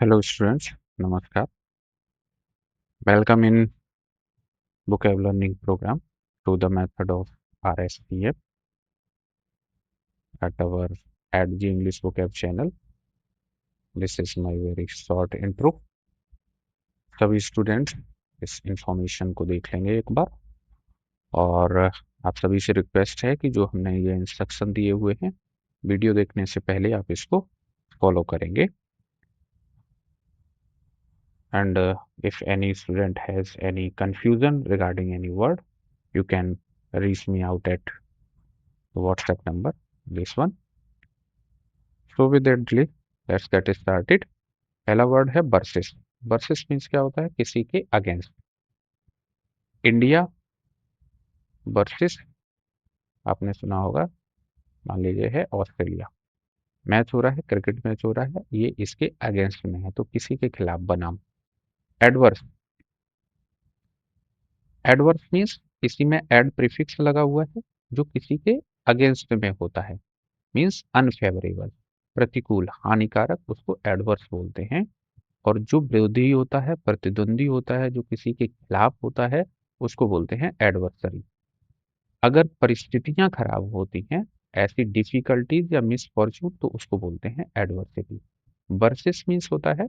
Hello students, Namaskar. Welcome in vocab learning program to the method of RSPF at our at the English vocab channel. This is my very short intro. सभी students इस information को देख लेंगे एक बार और आप सभी से रिक्वेस्ट है कि जो हमने ये इंस्ट्रक्शन दिए हुए हैं वीडियो देखने से पहले आप इसको फॉलो करेंगे. And if any student has any confusion regarding any word, you can reach me out at the WhatsApp number, this one. So with that delay, let's get started. पहला वर्ड है versus. Versus means क्या होता है? किसी के against. India versus आपने सुना होगा, मान लीजिए है ऑस्ट्रेलिया. मैच हो रहा है, क्रिकेट मैच हो रहा है, ये इसके अगेंस्ट में है, तो किसी के खिलाफ बनाम. एडवर्स. एडवर्स मीन्स किसी में एड प्रीफिक्स लगा हुआ है जो किसी के अगेंस्ट में होता है. मीन्स अनफेवरेबल, प्रतिकूल, हानिकारक, उसको एडवर्स बोलते हैं. और जो विरोधी होता है, प्रतिद्वंदी होता है, जो किसी के खिलाफ होता है, उसको बोलते हैं एडवर्सरी. अगर परिस्थितियां खराब होती हैं, ऐसी डिफिकल्टीज या मिसफॉर्चून, तो उसको बोलते हैं एडवर्सरी. वर्सेस मीन्स होता है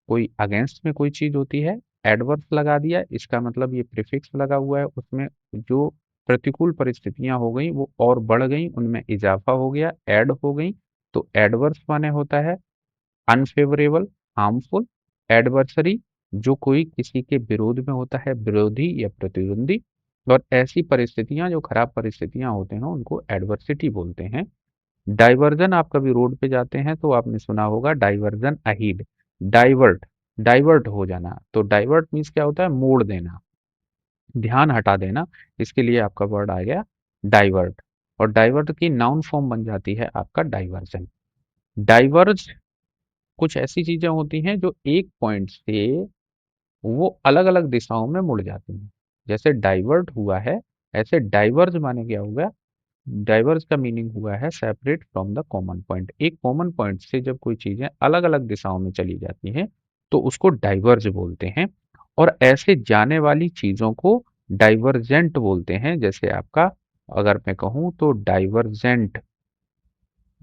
कोई अगेंस्ट में कोई चीज होती है, एडवर्स लगा दिया, इसका मतलब ये प्रीफिक्स लगा हुआ है, उसमें जो प्रतिकूल परिस्थितियां हो गई वो और बढ़ गई, उनमें इजाफा हो गया, ऐड हो गई. तो एडवर्स माने होता है अनफेवरेबल, हार्मफुल. एडवर्सरी जो कोई किसी के विरोध में होता है, विरोधी या प्रतिद्वंदी. और ऐसी परिस्थितियां जो खराब परिस्थितियां होते हैं उनको एडवर्सिटी बोलते हैं. डाइवर्जन, आप कभी रोड पे जाते हैं तो आपने सुना होगा डाइवर्जन अहीड. डाइवर्ट, डाइवर्ट हो जाना. तो डाइवर्ट मीन्स क्या होता है? मोड़ देना, ध्यान हटा देना. इसके लिए आपका वर्ड आ गया डाइवर्ट. और डाइवर्ट की नाउन फॉर्म बन जाती है आपका डाइवर्जन. डाइवर्ज कुछ ऐसी चीजें होती हैं जो एक पॉइंट से वो अलग अलग दिशाओं में मुड़ जाती हैं. जैसे डाइवर्ट हुआ है, ऐसे डाइवर्ज माने क्या होगा? डाइवर्ज का मीनिंग हुआ है separate from the common point. एक कॉमन पॉइंट से जब कोई चीजें अलग अलग दिशाओं में चली जाती हैं तो उसको डाइवर्ज बोलते हैं. और ऐसे जाने वाली चीजों को डाइवर्जेंट बोलते हैं. जैसे आपका अगर मैं कहूं तो डाइवर्जेंट,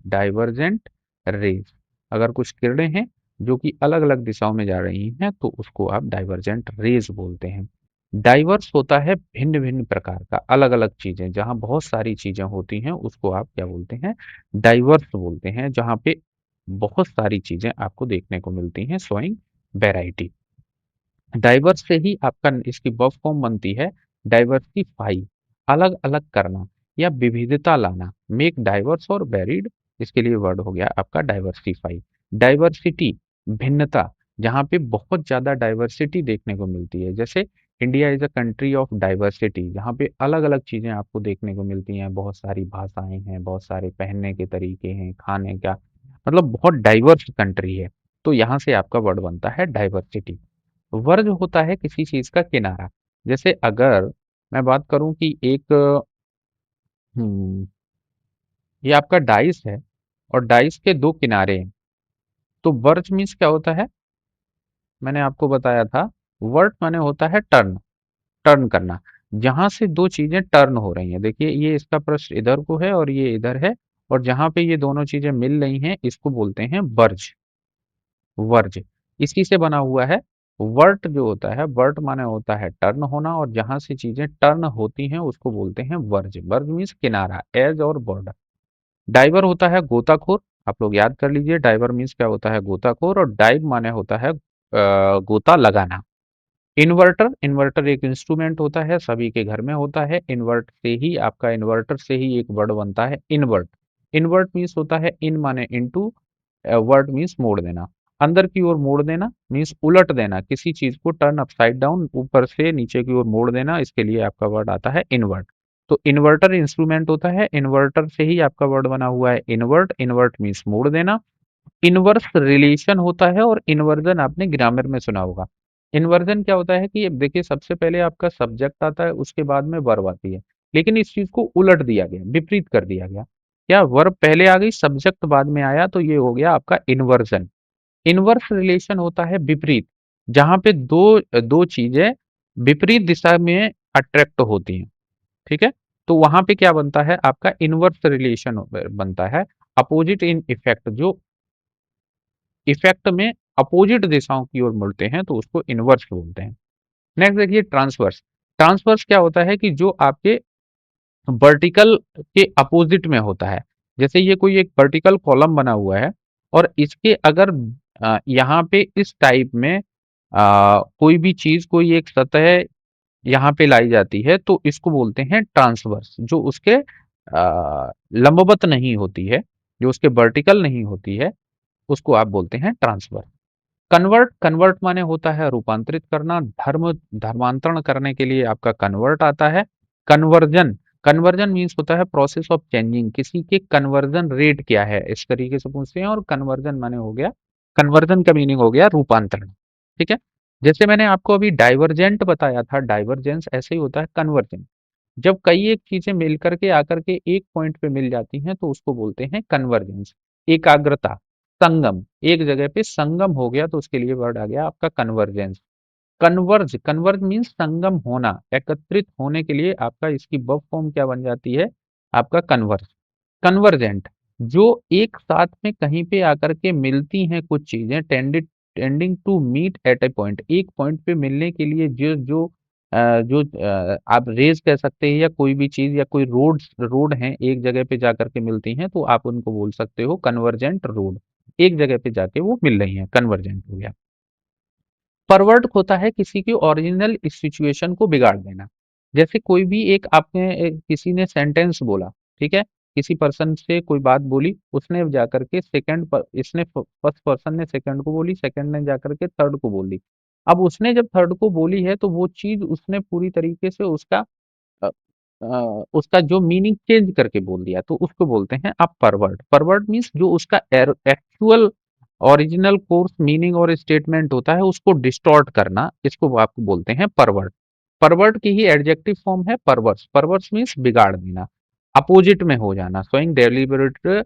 डाइवर्जेंट रेज. अगर कुछ किरणें हैं जो कि अलग अलग दिशाओं में जा रही हैं तो उसको आप डाइवर्जेंट रेज बोलते हैं. डाइवर्स होता है भिन्न भिन्न प्रकार का, अलग अलग चीजें, जहां बहुत सारी चीजें होती हैं उसको आप क्या बोलते हैं? डाइवर्स बोलते हैं. जहां पे बहुत सारी चीजें आपको देखने को मिलती हैं, शोइंग वैरायटी. डाइवर्स से ही आपका इसकी वर्ब फॉर्म बनती है डाइवर्सिफाई, अलग अलग करना या विविधता लाना. मेक डाइवर्स और वेरिड, इसके लिए वर्ड हो गया आपका डाइवर्सिफाई. डाइवर्सिटी, भिन्नता, जहाँ पे बहुत ज्यादा डाइवर्सिटी देखने को मिलती है. जैसे India is a country of diversity, जहाँ पे अलग अलग चीजें आपको देखने को मिलती हैं, बहुत सारी भाषाएं हैं, बहुत सारे पहनने के तरीके हैं, खाने का, मतलब बहुत डाइवर्स कंट्री है. तो यहाँ से आपका वर्ड बनता है डाइवर्सिटी. वर्ज होता है किसी चीज का किनारा. जैसे अगर मैं बात करूं कि एक ये आपका डाइस है और डाइस के दो किनारे हैं, तो वर्ज मीन्स क्या होता है? मैंने आपको बताया था, वर्ट माने होता है टर्न, टर्न करना. जहां से दो चीजें टर्न हो रही हैं, देखिए ये इसका पृष्ठ इधर को है और ये इधर है, और जहां पे ये दोनों चीजें मिल रही हैं इसको बोलते हैं वर्ज. वर्ज इसी से बना हुआ है. वर्ट जो होता है, वर्ट माने होता है टर्न होना, और जहां से चीजें टर्न होती हैं उसको बोलते हैं वर्ज. वर्ज मीन्स किनारा, एज और बॉर्डर. डाइवर होता है गोताखोर. आप लोग याद कर लीजिए, डाइवर मीन्स क्या होता है? गोताखोर. और डाइव माने होता है गोता लगाना. इन्वर्टर, इन्वर्टर एक इंस्ट्रूमेंट होता है, सभी के घर में होता है. इन्वर्ट से ही आपका, इन्वर्टर से ही एक वर्ड बनता है इन्वर्ट. इन्वर्ट मीन्स होता है इन माने इनटू, वर्ड मीन्स मोड़ देना, अंदर की ओर मोड़ देना, मीन्स उलट देना, किसी चीज को टर्न अपसाइड डाउन, ऊपर से नीचे की ओर मोड़ देना, इसके लिए आपका वर्ड आता है इन्वर्ट. तो इन्वर्टर इंस्ट्रूमेंट होता है, इन्वर्टर से ही आपका वर्ड बना हुआ है इन्वर्ट. इन्वर्ट मीन्स मोड़ देना. इनवर्स रिलेशन होता है, और इन्वर्जन आपने ग्रामर में सुना होगा. इन्वर्जन क्या होता है कि देखिए सबसे पहले आपका सब्जेक्ट आता है, उसके बाद में वर्ब आती है, लेकिन इस चीज को उलट दिया गया, विपरीत कर दिया गया. क्या वर्ब पहले आ गई, सब्जेक्ट बाद में आया, तो ये हो गया आपका इन्वर्जन. इनवर्स रिलेशन होता है विपरीत, जहां पे दो दो चीजें विपरीत दिशा में अट्रैक्ट होती हैं। ठीक है, तो वहां पे क्या बनता है आपका इनवर्स रिलेशन बनता है। अपोजिट इन इफेक्ट, जो इफेक्ट में अपोजिट दिशाओं की ओर मुड़ते हैं तो उसको इनवर्स बोलते हैं। नेक्स्ट देखिए ट्रांसवर्स। ट्रांसवर्स क्या होता है कि जो आपके वर्टिकल के अपोजिट में होता है। जैसे ये कोई एक वर्टिकल कॉलम बना हुआ है और इसके अगर यहाँ पे इस टाइप में कोई भी चीज, कोई एक सतह यहाँ पे लाई जाती है तो इसको बोलते हैं ट्रांसवर्स। जो उसके लंबवत नहीं होती है, जो उसके वर्टिकल नहीं होती है, उसको आप बोलते हैं ट्रांसवर्स। कन्वर्ट, कन्वर्ट माने होता है रूपांतरित करना, धर्मांतरण करने के लिए आपका कन्वर्ट आता है। कन्वर्जन, कन्वर्जन मीन्स होता है प्रोसेस ऑफ चेंजिंग, किसी के कन्वर्जन रेट क्या है इस तरीके से पूछते हैं। और कन्वर्जन माने हो गया, कन्वर्जन का मीनिंग हो गया रूपांतरण। ठीक है, जैसे मैंने आपको अभी डाइवर्जेंट बताया था, डाइवर्जेंस ऐसे ही होता है कन्वर्जन। जब कई एक चीजें मिलकर के आकर के एक पॉइंट पे मिल जाती हैं तो उसको बोलते हैं कन्वर्जेंस। एकाग्रता, संगम, एक जगह पे संगम हो गया तो उसके लिए वर्ड आ गया आपका कन्वर्जेंस। कन्वर्ज, कन्वर्ज मीन्स संगम होना, एकत्रित होने के लिए आपका इसकी वर्ब फॉर्म क्या बन जाती है आपका कन्वर्ज। कन्वर्जेंट, जो एक साथ में कहीं पे आकर के मिलती हैं कुछ चीजें, tending to meet at a point, एक पॉइंट पे मिलने के लिए जो जो आप रेस कह सकते हैं, या कोई भी चीज या कोई रोड है एक जगह पे जाकर के मिलती हैं तो आप उनको बोल सकते हो कन्वर्जेंट रोड। एक जगह पे जाके वो मिल रही हैं, कन्वर्जेंट हो गया। परवर्ट होता है किसी की ओरिजिनल सिचुएशन को बिगाड़ देना। जैसे कोई भी एक आपने किसी ने सेंटेंस बोला, ठीक है, किसी पर्सन से कोई बात बोली, उसने जाकर के सेकंड पर, इसने फर्स्ट पर्सन ने सेकंड को बोली, सेकंड ने जाकर के थर्ड को बोली। अब उसने जब थर्ड को बोली है तो वो चीज उसने पूरी तरीके से अ, उसका जो मीनिंग चेंज करके बोल दिया तो उसको बोलते हैं आप परवर्ट। परवर्ट मीन्स जो उसका एक्चुअल ओरिजिनल कोर्स मीनिंग और स्टेटमेंट होता है उसको डिस्टॉर्ट करना, इसको आपको बोलते हैं परवर्ट। परवर्ट की ही एडजेक्टिव फॉर्म है परवर्स। परवर्स मीन्स बिगाड़ देना, अपोजिट में हो जाना, शोइंग डेलिबरेट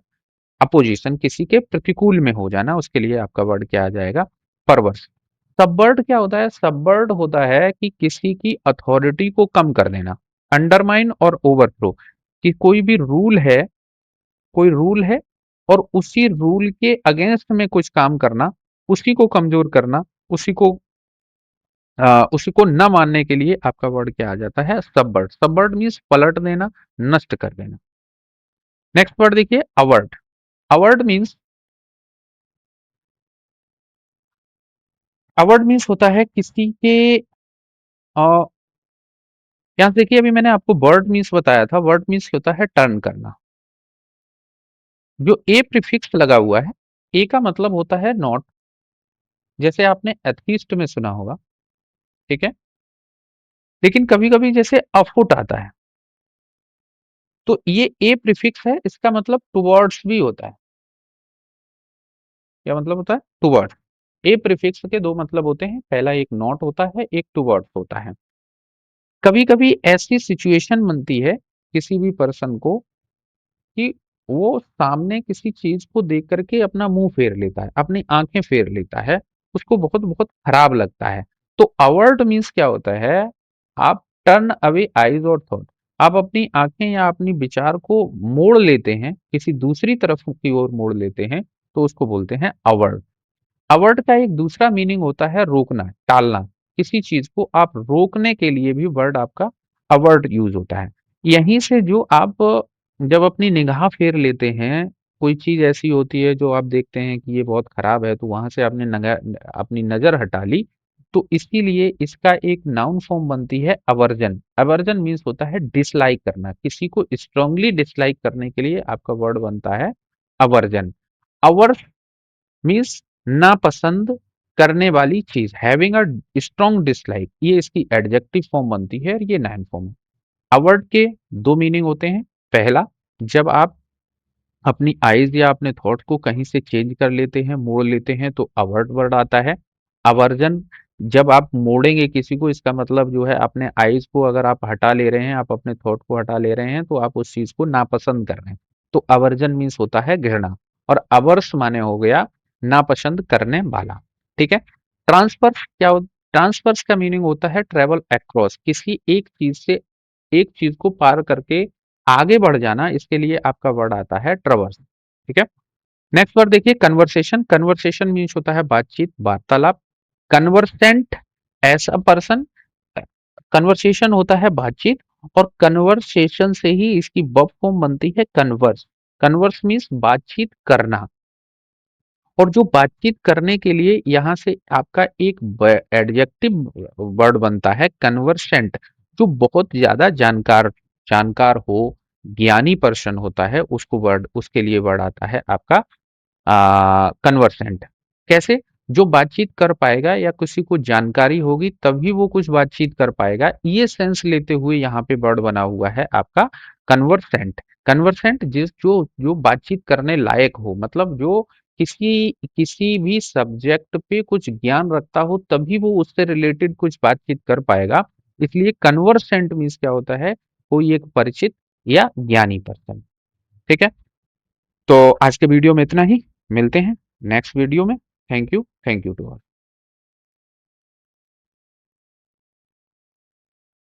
अपोजिशन, किसी के प्रतिकूल में हो जाना, उसके लिए आपका वर्ड क्या आ जाएगा परवर्स। सबवर्ट क्या होता है? सबवर्ट होता है कि किसी की अथॉरिटी को कम कर देना, अंडरमाइन और ओवरथ्रो। कि कोई भी रूल है, कोई रूल है और उसी रूल के अगेंस्ट में कुछ काम करना, उसी को कमजोर करना, उसी को न मानने के लिए आपका वर्ड क्या आ जाता है सबवर्ट। सबवर्ट मीन्स पलट देना, नष्ट कर देना। नेक्स्ट वर्ड देखिए avert. Avert means, avert means होता है किसी के यहाँ देखिए अभी मैंने आपको वर्ड मीन्स बताया था, वर्ड मीन्स होता है टर्न करना। जो ए प्रीफिक्स लगा हुआ है, ए का मतलब होता है नॉट। जैसे आपने एथीस्ट में सुना होगा, ठीक है, लेकिन कभी कभी जैसे अफुट आता है तो ये ए प्रीफिक्स है, इसका मतलब टुवर्ड्स भी होता है। क्या मतलब होता है? टुवर्ड्स। ए प्रीफिक्स के दो मतलब होते हैं, पहला एक नॉट होता है, एक टुवर्ड्स होता है। कभी कभी ऐसी सिचुएशन बनती है किसी भी पर्सन को कि वो सामने किसी चीज को देख करके अपना मुंह फेर लेता है, अपनी आंखें फेर लेता है, उसको बहुत बहुत खराब लगता है। तो अवर्ट मीन्स क्या होता है? आप टर्न अवे आईज और थॉट, आप अपनी आंखें या अपनी विचार को मोड़ लेते हैं, किसी दूसरी तरफ की ओर मोड़ लेते हैं, तो उसको बोलते हैं अवर्ट। अवर्ट का एक दूसरा मीनिंग होता है रोकना, टालना। किसी चीज को आप रोकने के लिए भी वर्ड आपका अवर्ट यूज होता है। यहीं से जो आप जब अपनी निगाह फेर लेते हैं, कोई चीज ऐसी होती है जो आप देखते हैं कि ये बहुत खराब है, तो वहां से आपने अपनी नजर हटा ली, तो इसीलिए इसका एक नाउन फॉर्म बनती है अवर्जन। अवर्जन मीन्स होता है डिसलाइक करना, किसी को स्ट्रांगली डिसलाइक करने के लिए आपका वर्ड बनता है अवर्जन। अवर मीन्स नापसंद करने वाली चीज, हैविंग अ स्ट्रॉन्ग डिसलाइक, ये इसकी एडजेक्टिव फॉर्म बनती है और ये नाउन फॉर्म है। अवर्ट के दो मीनिंग होते हैं। पहला, जब आप अपनी आइज या अपने थॉट को कहीं से चेंज कर लेते हैं, मोड़ लेते हैं, तो अवर्ट वर्ड आता है। अवर्जन, जब आप मोड़ेंगे किसी को, इसका मतलब जो है अपने आइज को अगर आप हटा ले रहे हैं, आप अपने थॉट को हटा ले रहे हैं, तो आप उस चीज को नापसंद कर रहे हैं। तो अवर्जन मीन्स होता है घृणा। और अवर्स माने हो गया नापसंद करने वाला। ठीक है। ट्रांसफर्स क्या ट्रांसफर्स का मीनिंग होता है ट्रेवल अक्रॉस, किसी एक चीज से एक चीज को पार करके आगे बढ़ जाना, इसके लिए आपका वर्ड आता है ट्रवर्स। ठीक है। नेक्स्ट वर्ड देखिए कन्वर्सेशन। कन्वर्सेशन मीन्स होता है बातचीत, वार्तालाप। Conversant as a person, conversation होता है बातचीत, और कन्वर्सेशन से ही इसकी वर्ब फॉर्म बनती है कन्वर्स। कन्वर्स मीन्स बातचीत करना। और जो बातचीत करने के लिए यहाँ से आपका एक एडजेक्टिव वर्ड बनता है कन्वर्सेंट, जो बहुत ज्यादा जानकार जानकार हो, ज्ञानी पर्सन होता है, उसको वर्ड उसके लिए वर्ड आता है आपका कन्वर्सेंट। कैसे? जो बातचीत कर पाएगा या किसी को जानकारी होगी तभी वो कुछ बातचीत कर पाएगा, ये सेंस लेते हुए यहाँ पे वर्ड बना हुआ है आपका कन्वर्सेंट। कन्वर्सेंट जिस जो जो बातचीत करने लायक हो, मतलब जो किसी किसी भी सब्जेक्ट पे कुछ ज्ञान रखता हो तभी वो उससे रिलेटेड कुछ बातचीत कर पाएगा। इसलिए कन्वर्सेंट मीन्स क्या होता है? कोई एक परिचित या ज्ञानी पर्सन। ठीक है। तो आज के वीडियो में इतना ही, मिलते हैं नेक्स्ट वीडियो में। Thank you to all.